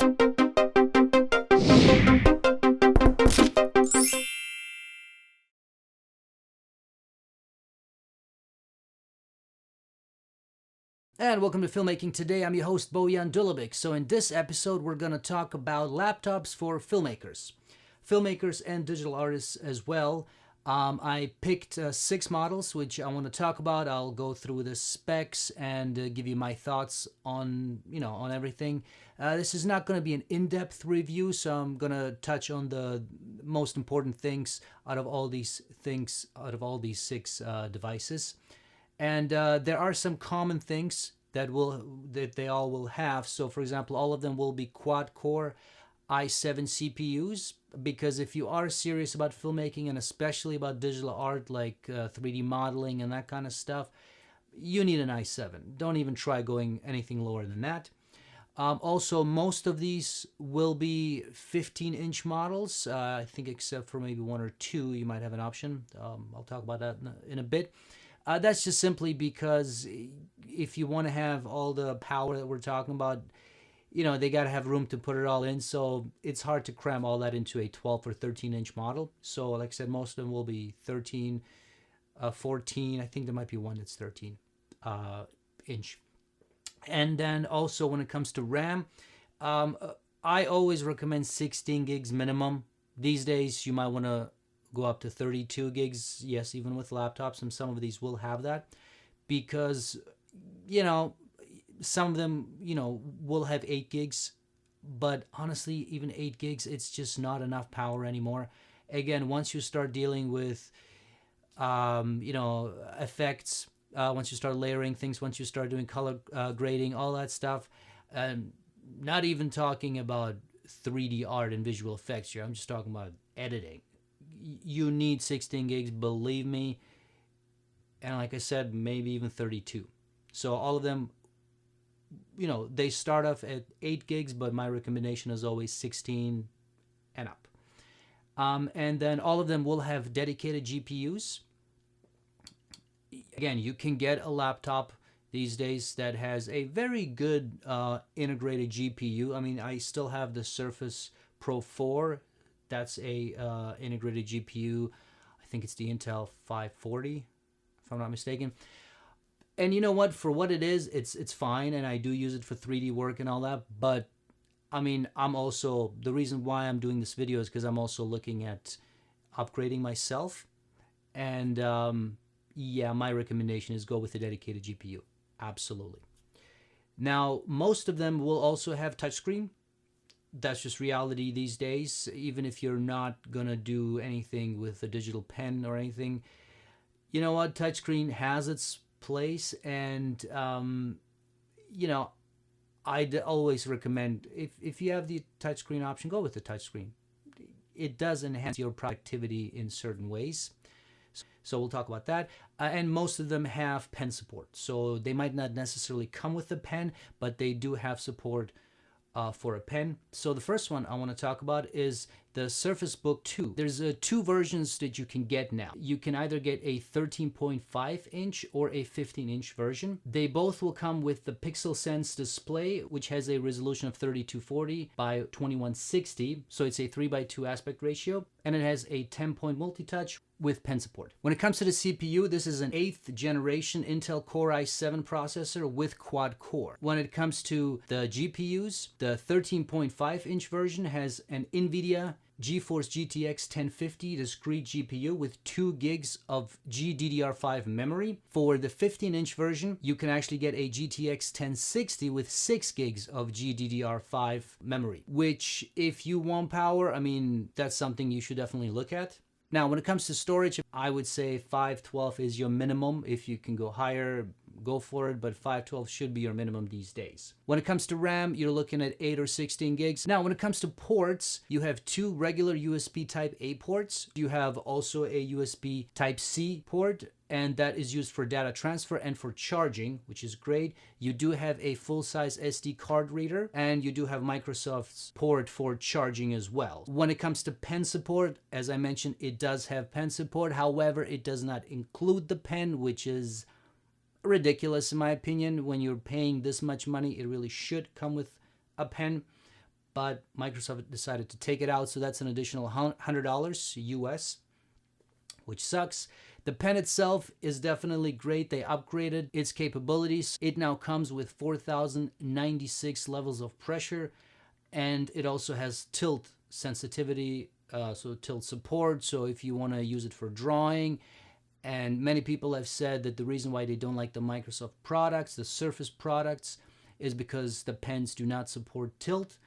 And welcome to Filmmaking Today. I'm your host, Dulabic. So in this episode, we're going to talk about laptops for filmmakers and digital artists as well. I picked 6 models, which I want to talk about. I'll go through the specs and give you my thoughts on, on everything. This is not going to be an in-depth review, so I'm going to touch on the most important things out of all these 6 devices. And there are some common things that they all will have. So, for example, all of them will be quad-core i7 CPUs, because if you are serious about filmmaking and especially about digital art like 3D modeling and that kind of stuff, you need an i7. Don't even try going anything lower than that. Also, most of these will be 15-inch models. I think except for maybe 1 or 2, you might have an option. I'll talk about that in a bit. That's just simply because if you want to have all the power that we're talking about, they got to have room to put it all in. So it's hard to cram all that into a 12 or 13-inch model. So like I said, most of them will be 13, 14. I think there might be one that's 13 inch. And then also when it comes to RAM, I always recommend 16 gigs minimum. These days, you might want to go up to 32 gigs. Yes, even with laptops, and some of these will have that, because some of them will have 8 gigs, but honestly, even 8 gigs, it's just not enough power anymore. Again, once you start dealing with effects, once you start layering things, once you start doing color grading, all that stuff, not even talking about 3D art and visual effects here, I'm just talking about editing. You need 16 gigs, believe me. And like I said, maybe even 32. So all of them, they start off at 8 gigs, but my recommendation is always 16 and up. And then all of them will have dedicated GPUs. Again, you can get a laptop these days that has a very good integrated GPU. I mean, I still have the Surface Pro 4. That's a integrated GPU. I think it's the Intel 540, if I'm not mistaken. And you know what? For what it is, it's fine, and I do use it for 3D work and all that. But I mean, the reason why I'm doing this video is because I'm also looking at upgrading myself. And yeah, my recommendation is go with a dedicated GPU. Absolutely. Now, most of them will also have touchscreen. That's just reality these days. Even if you're not gonna do anything with a digital pen or anything, you know what? Touchscreen has its place, and I'd always recommend, if you have the touchscreen option, go with the touchscreen. It does enhance your productivity in certain ways. So we'll talk about that. And most of them have pen support. So they might not necessarily come with a pen, but they do have support for a pen. So the first one I want to talk about is the Surface Book 2. There's 2 versions that you can get now. You can either get a 13.5 inch or a 15-inch version. They both will come with the PixelSense display, which has a resolution of 3240 by 2160. So it's a 3:2 aspect ratio, and it has a 10-point multi-touch with pen support. When it comes to the CPU, this is an 8th generation Intel Core i7 processor with quad core. When it comes to the GPUs, the 13.5 inch version has an NVIDIA GeForce GTX 1050 discrete GPU with 2 gigs of GDDR5 memory. For the 15-inch version, you can actually get a GTX 1060 with 6 gigs of GDDR5 memory, which, if you want power, I mean, that's something you should definitely look at. Now, when it comes to storage, I would say 512 is your minimum. If you can go higher, go for it, but 512 should be your minimum these days. When it comes to RAM, you're looking at 8 or 16 gigs. Now, when it comes to ports, you have 2 regular USB Type-A ports. You have also a USB Type-C port, and that is used for data transfer and for charging, which is great. You do have a full-size SD card reader, and you do have Microsoft's port for charging as well. When it comes to pen support, as I mentioned, it does have pen support. However, it does not include the pen, which is ridiculous in my opinion. When you're paying this much money, it really should come with a pen. but Microsoft decided to take it out, so that's an additional $100 US, which sucks. The pen itself is definitely great. They upgraded its capabilities. It now comes with 4,096 levels of pressure, and it also has tilt sensitivity, so tilt support. So if you want to use it for drawing, and many people have said that the reason why they don't like the Microsoft products, the Surface products, is because the pens do not support tilt.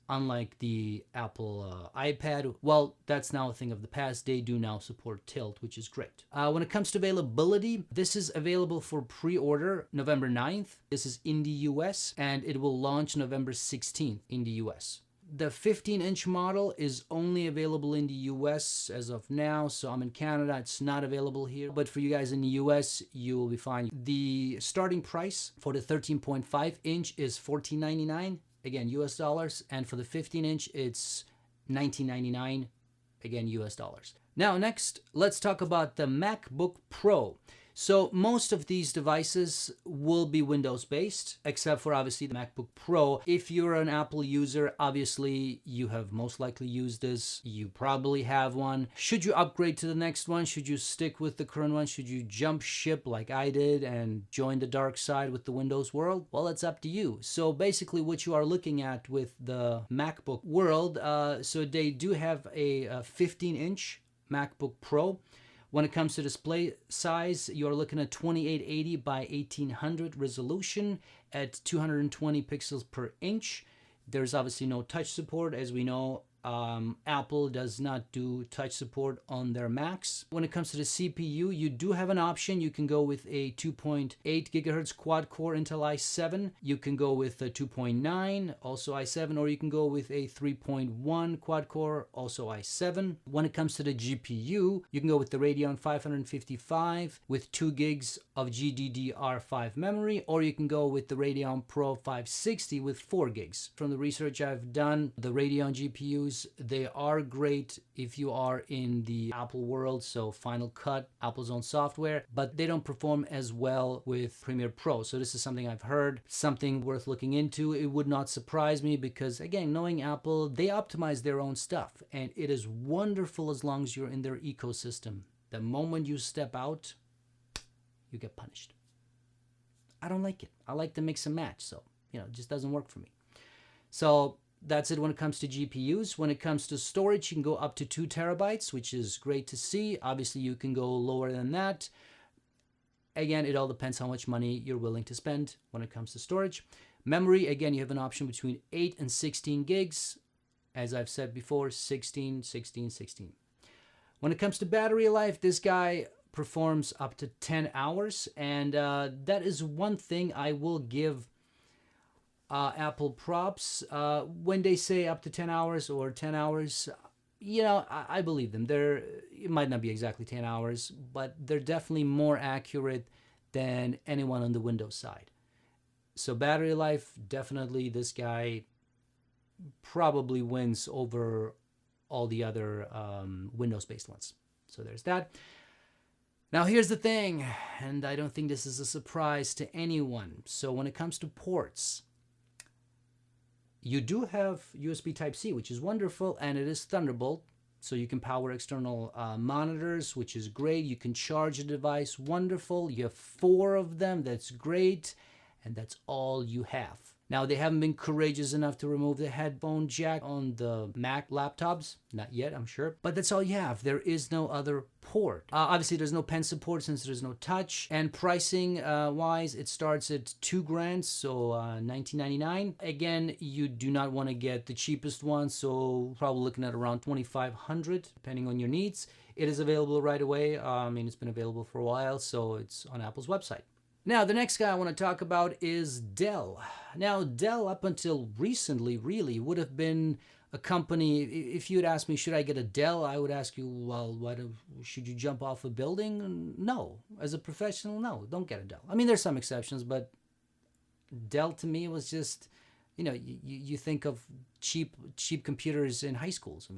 Unlike the Apple iPad, well, that's now a thing of the past. They do now support tilt, which is great. When it comes to availability, this is available for pre-order November 9th. This is in the US, and it will launch November 16th in the US. The 15-inch model is only available in the US as of now, so I'm in Canada. It's not available here, but for you guys in the US, you will be fine. The starting price for the 13.5-inch is $14.99. Again, US dollars, and for the 15-inch, it's $19.99, again, US dollars. Now, next, let's talk about the MacBook Pro. So most of these devices will be Windows-based, except for obviously the MacBook Pro. If you're an Apple user, obviously you have most likely used this. You probably have one. Should you upgrade to the next one? Should you stick with the current one? Should you jump ship like I did and join the dark side with the Windows world? Well, it's up to you. So basically what you are looking at with the MacBook world, so they do have a 15-inch MacBook Pro. When it comes to display size, you're looking at 2880 by 1800 resolution at 220 pixels per inch. There's obviously no touch support. As we know, Apple does not do touch support on their Macs. When it comes to the CPU, you do have an option. You can go with a 2.8 gigahertz quad-core Intel i7. You can go with a 2.9, also i7, or you can go with a 3.1 quad-core, also i7. When it comes to the GPU, you can go with the Radeon 555 with 2 gigs of GDDR5 memory, or you can go with the Radeon Pro 560 with 4 gigs. From the research I've done, the Radeon GPUs, they are great if you are in the Apple world, so Final Cut, Apple's own software, but they don't perform as well with Premiere Pro. So this is something I've heard, something worth looking into. It would not surprise me because, again, knowing Apple, they optimize their own stuff, and it is wonderful as long as you're in their ecosystem. The moment you step out, you get punished. I don't like it. I like to mix and match, so, it just doesn't work for me. So that's it when it comes to GPUs. When it comes to storage, you can go up to 2 terabytes, which is great to see. Obviously, you can go lower than that. Again, it all depends how much money you're willing to spend when it comes to storage. Memory, again, you have an option between 8 and 16 gigs. As I've said before, 16, 16, 16. When it comes to battery life, this guy performs up to 10 hours. And that is one thing I will give Apple props. When they say up to 10 hours or 10 hours, I believe them. It might not be exactly 10 hours, but they're definitely more accurate than anyone on the Windows side. So battery life, definitely this guy probably wins over all the other Windows-based ones. So there's that. Now here's the thing, and I don't think this is a surprise to anyone. So when it comes to ports, you do have USB Type-C, which is wonderful, and it is Thunderbolt, so you can power external monitors, which is great. You can charge a device, wonderful. You have 4 of them, that's great, and that's all you have. Now, they haven't been courageous enough to remove the headphone jack on the Mac laptops. Not yet, I'm sure. But that's all you have. There is no other port. Obviously, there's no pen support since there's no touch. And pricing wise, it starts at $2,000, so $19.99. Again, you do not want to get the cheapest one, so probably looking at around $2,500, depending on your needs. It is available right away. It's been available for a while, so it's on Apple's website. Now, the next guy I want to talk about is Dell. Now, Dell, up until recently, really would have been a company. If you had asked me, should I get a Dell? I would ask you, well, should you jump off a building? No. As a professional, no, don't get a Dell. There's some exceptions, but Dell to me was just, you think of cheap computers in high schools.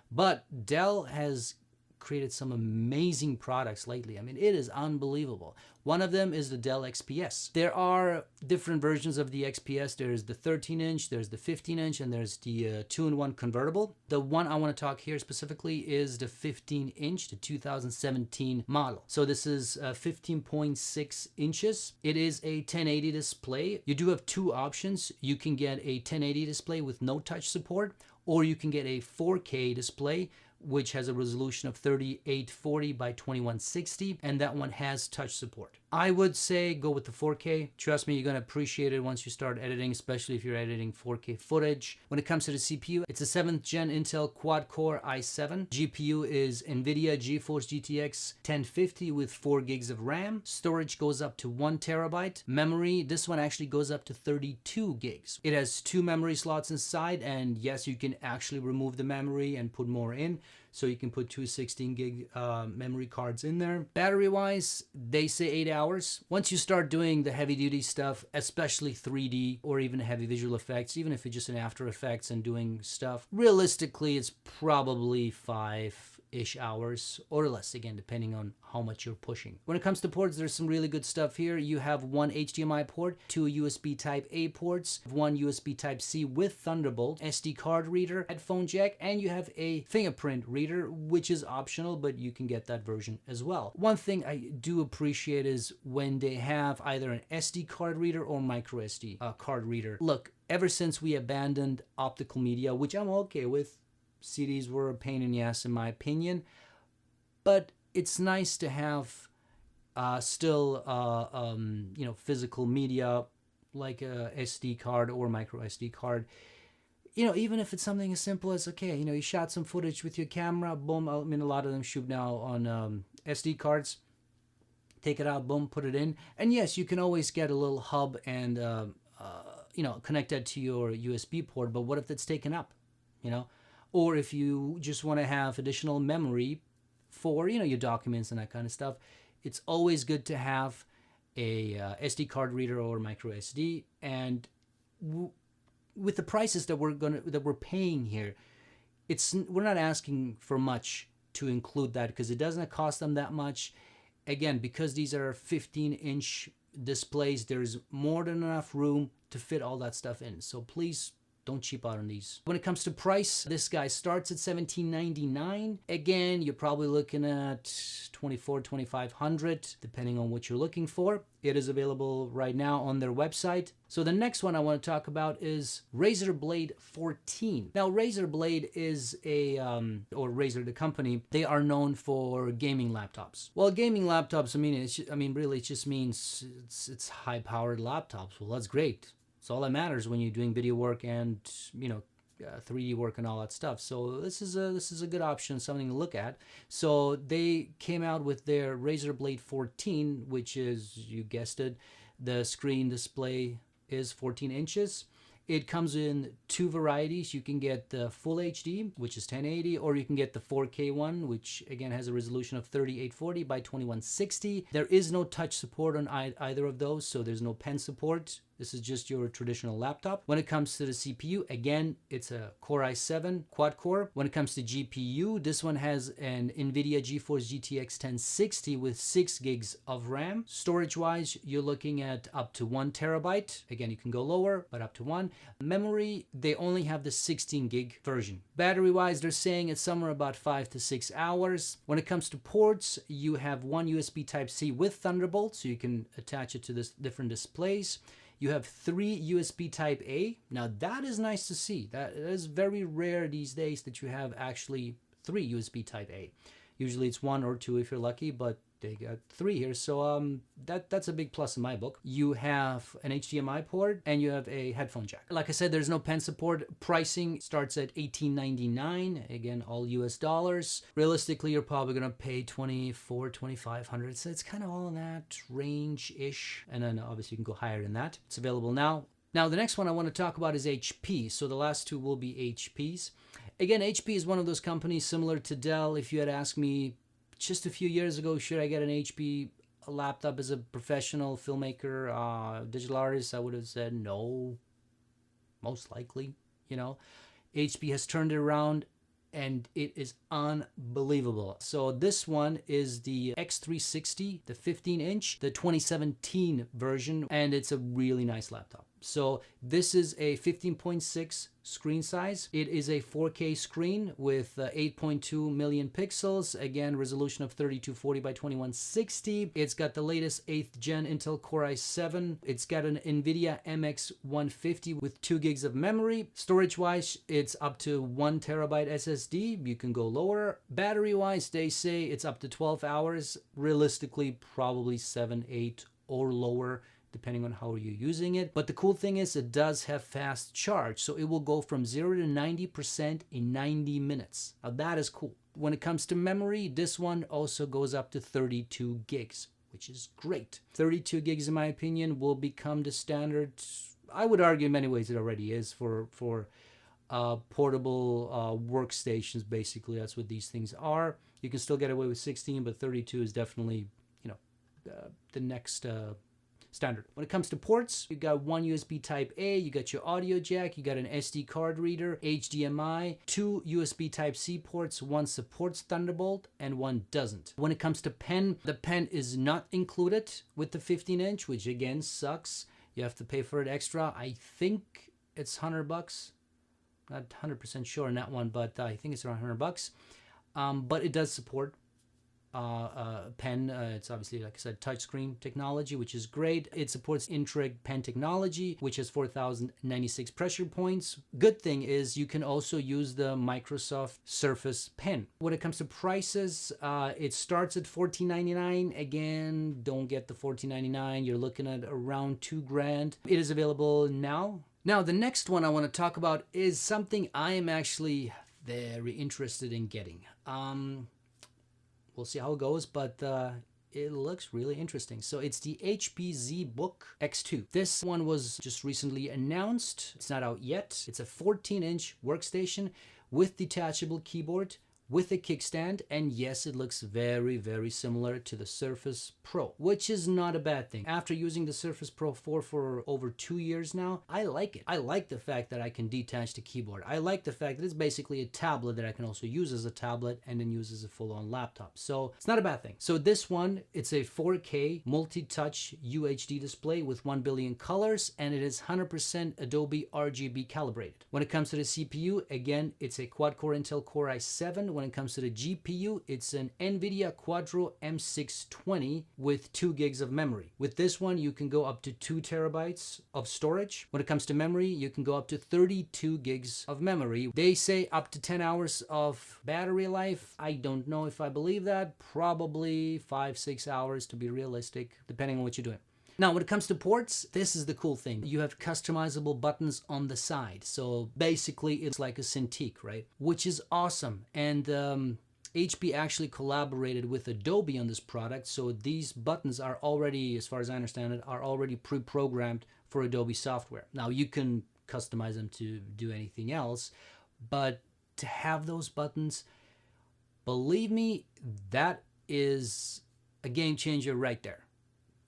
But Dell has created some amazing products lately. I mean, it is unbelievable. One of them is the Dell XPS. There are different versions of the XPS. There's the 13-inch, there's the 15-inch, and there's the 2-in-1 convertible. The one I want to talk here specifically is the 15-inch, the 2017 model. So this is 15.6 inches. It is a 1080 display. You do have two options. You can get a 1080 display with no touch support, or you can get a 4K display, which has a resolution of 3840 by 2160, and that one has touch support. I would say go with the 4K. Trust me, you're going to appreciate it once you start editing, especially if you're editing 4K footage. When it comes to the CPU, it's a 7th gen Intel quad-core i7. GPU is NVIDIA GeForce GTX 1050 with 4 gigs of RAM. Storage goes up to 1 terabyte. Memory, this one actually goes up to 32 gigs. It has 2 memory slots inside, and yes, you can actually remove the memory and put more in. So you can put two 16 gig memory cards in there. Battery wise, they say 8 hours. Once you start doing the heavy duty stuff, especially 3D or even heavy visual effects, even if it's just in After Effects and doing stuff, realistically, it's probably 5-ish hours or less, again, depending on how much you're pushing. When it comes to ports, there's some really good stuff here. You have one HDMI port, 2 USB Type A ports, 1 USB Type C with Thunderbolt, SD card reader, headphone jack, and you have a fingerprint reader, which is optional, but you can get that version as well. One thing I do appreciate is when they have either an SD card reader or micro SD card reader. Look, ever since we abandoned optical media, which I'm okay with, CDs were a pain in the ass in my opinion, but it's nice to have still physical media like a SD card or micro SD card. Even if it's something as simple as, okay, you shot some footage with your camera, boom. I mean, a lot of them shoot now on SD cards. Take it out, boom, put it in. And yes, you can always get a little hub and connect that to your USB port. But what if it's taken up? Or if you just want to have additional memory for your documents and that kind of stuff, it's always good to have a SD card reader or micro SD. And with the prices that we're paying here, we're not asking for much to include that, because it doesn't cost them that much. Again, because these are 15-inch displays, there's more than enough room to fit all that stuff in. So please don't cheap out on these. When it comes to price, this guy starts at $1799. Again, you're probably looking at $2,400-$2,500, depending on what you're looking for. It is available right now on their website. So the next one I want to talk about is Razer Blade 14. Now, Razer Blade is or Razer the company, they are known for gaming laptops. Well, gaming laptops, really it just means it's high-powered laptops. Well, that's great. It's all that matters when you're doing video work and 3D work and all that stuff. So this is a good option, something to look at. So they came out with their Razer Blade 14, which is, you guessed it, the screen display is 14 inches. It comes in 2 varieties. You can get the full HD, which is 1080, or you can get the 4K one, which again has a resolution of 3840 by 2160. There is no touch support on either of those, so there's no pen support. This is just your traditional laptop. When it comes to the CPU, again, it's a Core i7 quad core. When it comes to GPU, this one has an NVIDIA GeForce GTX 1060 with 6 gigs of RAM. Storage-wise, you're looking at up to 1 terabyte. Again, you can go lower, but up to 1. Memory, they only have the 16 gig version. Battery-wise, they're saying it's somewhere about 5 to 6 hours. When it comes to ports, you have one USB Type-C with Thunderbolt, so you can attach it to this different displays. You have 3 USB Type A. Now that is nice to see. That is very rare these days that you have actually 3 USB Type A. Usually it's 1 or 2 if you're lucky, but they got 3 here. So that's a big plus in my book. You have an HDMI port and you have a headphone jack. Like I said, there's no pen support. Pricing starts at $18.99. Again, all US dollars. Realistically, you're probably gonna pay $2,400-$2,500. So it's kind of all in that range-ish. And then obviously you can go higher than that. It's available now. Now the next one I want to talk about is HP. So the last 2 will be HPs. Again, HP is one of those companies similar to Dell. If you had asked me just a few years ago, should I get an HP laptop as a professional filmmaker, digital artist, I would have said no, most likely. HP has turned it around. and it is unbelievable. So this one is the X360, the 15-inch, the 2017 version, and it's a really nice laptop. So this is a 15.6 screen size. It is a 4K screen with 8.2 million pixels. Again, resolution of 3240 by 2160. It's got the latest 8th gen Intel Core i7. It's got an NVIDIA MX 150 with 2 gigs of memory. Storage-wise, it's up to 1 terabyte SSD. You can go lower. Battery-wise, they say it's up to 12 hours. Realistically, probably 7, 8 or lower, depending on how you're using it. But the cool thing is it does have fast charge. So it will go from 0 to 90% in 90 minutes. Now that is cool. When it comes to memory, this one also goes up to 32 gigs, which is great. 32 gigs, in my opinion, will become the standard. I would argue in many ways it already is for portable workstations. Basically, that's what these things are. You can still get away with 16, but 32 is definitely, the next standard. When it comes to ports, you got one USB type A, you got your audio jack, you got an SD card reader, HDMI, 2 USB type C ports, one supports Thunderbolt and one doesn't. When it comes to pen, the pen is not included with the 15-inch, which again sucks. You have to pay for it extra. I think it's $100. Not 100% sure on that one, but I think it's around $100. But it does support pen. It's obviously, like I said, touchscreen technology, which is great. It supports Intrig pen technology, which has 4,096 pressure points. Good thing is you can also use the Microsoft Surface Pen. When it comes to prices, it starts at $14.99. Again, don't get the $14.99. You're looking at around $2,000. It is available now. Now, the next one I want to talk about is something I am actually very interested in getting. We'll see how it goes, but it looks really interesting. So it's the HP ZBook X2. This one was just recently announced. It's not out yet. It's a 14-inch workstation with detachable keyboard, with a kickstand, and yes, it looks very, very similar to the Surface Pro, which is not a bad thing. After using the Surface Pro 4 for over 2 years now, I like it. I like the fact that I can detach the keyboard. I like the fact that it's basically a tablet that I can also use as a tablet and then use as a full-on laptop. So it's not a bad thing. So this one, it's a 4K multi-touch UHD display with 1 billion colors, and it is 100% Adobe RGB calibrated. When it comes to the CPU, again, it's a quad-core Intel Core i7. When it comes to the GPU, it's an NVIDIA Quadro M620 with 2 gigs of memory. With this one, you can go up to 2 terabytes of storage. When it comes to memory, you can go up to 32 gigs of memory. They say up to 10 hours of battery life. I don't know if I believe that. Probably 5-6 hours to be realistic, depending on what you're doing. Now, when it comes to ports, this is the cool thing. You have customizable buttons on the side. So basically, it's like a Cintiq, right? Which is awesome. And HP actually collaborated with Adobe on this product. So these buttons are already, as far as I understand it, are already pre-programmed for Adobe software. Now, you can customize them to do anything else. But to have those buttons, believe me, that is a game changer right there.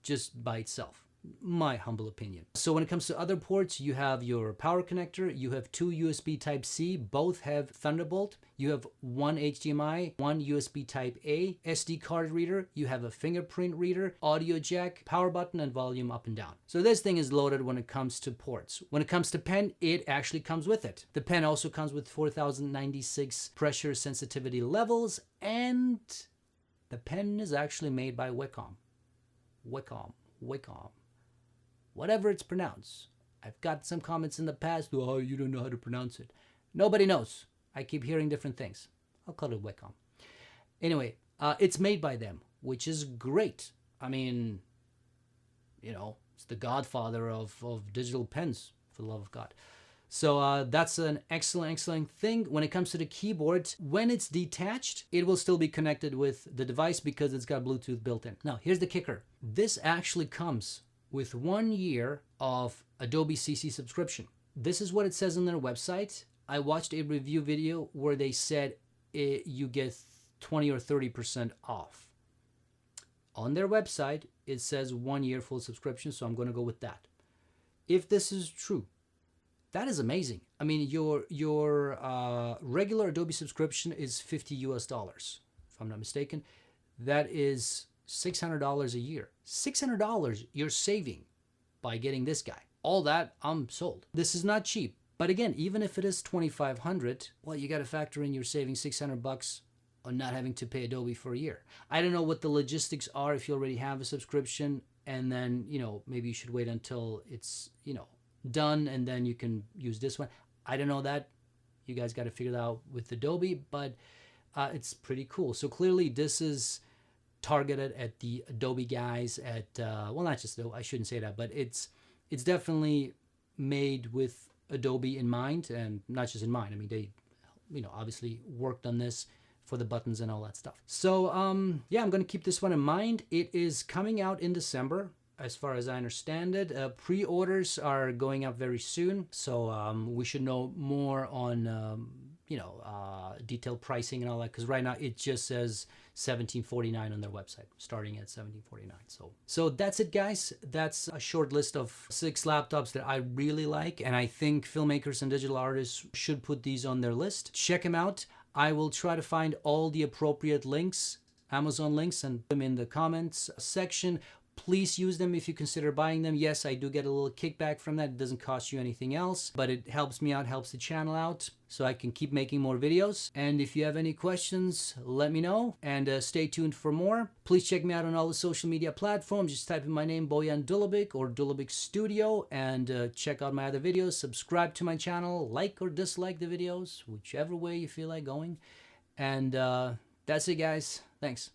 Just by itself, my humble opinion. So when it comes to other ports, you have your power connector, you have 2 USB Type-C, both have Thunderbolt, you have 1 HDMI, 1 USB Type-A, SD card reader, you have a fingerprint reader, audio jack, power button, and volume up and down. So this thing is loaded when it comes to ports. When it comes to pen, it actually comes with it. The pen also comes with 4,096 pressure sensitivity levels, and the pen is actually made by Wacom, whatever it's pronounced. I've got some comments in the past, oh, you don't know how to pronounce it. Nobody knows. I keep hearing different things. I'll call it Wacom. Anyway, it's made by them, which is great. I mean, it's the godfather of digital pens, for the love of God. So that's an excellent thing. When it comes to the keyboard, when it's detached, it will still be connected with the device because it's got Bluetooth built in. Now, here's the kicker. This actually comes with 1 year of Adobe CC subscription. This is what it says on their website. I watched a review video where they said you get 20 or 30% off. On their website, it says 1 year full subscription, so I'm going to go with that. If this is true, That is amazing. I mean, your regular Adobe subscription is $50 US, if I'm not mistaken. That is $600 a year. $600 you're saving by getting this guy. All that, I'm sold. This is not cheap. But again, even if it is $2,500, well, you got to factor in you're saving $600 on not having to pay Adobe for a year. I don't know what the logistics are if you already have a subscription, and then, you know, maybe you should wait until it's, you know, done and then you can use this one. I don't know that. You guys got to figure it out with Adobe, but it's pretty cool. So clearly this is targeted at the Adobe guys at, well, not just Adobe, I shouldn't say that, but it's definitely made with Adobe in mind, and not just in mind. I mean, they, you know, obviously worked on this for the buttons and all that stuff. So yeah, I'm going to keep this one in mind. It is coming out in December, as far as I understand it. Pre-orders are going up very soon, so we should know more on you know, detailed pricing and all that, because right now it just says $17.49 on their website, starting at $17.49. So that's it, guys. That's a short list of 6 laptops that I really like, and I think filmmakers and digital artists should put these on their list. Check them out. I will try to find all the appropriate links, Amazon links, and put them in the comments section. Please use them if you consider buying them. Yes, I do get a little kickback from that. It doesn't cost you anything else, but it helps me out, helps the channel out, so I can keep making more videos. And if you have any questions, let me know, and stay tuned for more. Please check me out on all the social media platforms. Just type in my name, Bojan Dulabic, or Dulabic Studio, and check out my other videos. Subscribe to my channel, like or dislike the videos, whichever way you feel like going. And that's it, guys. Thanks.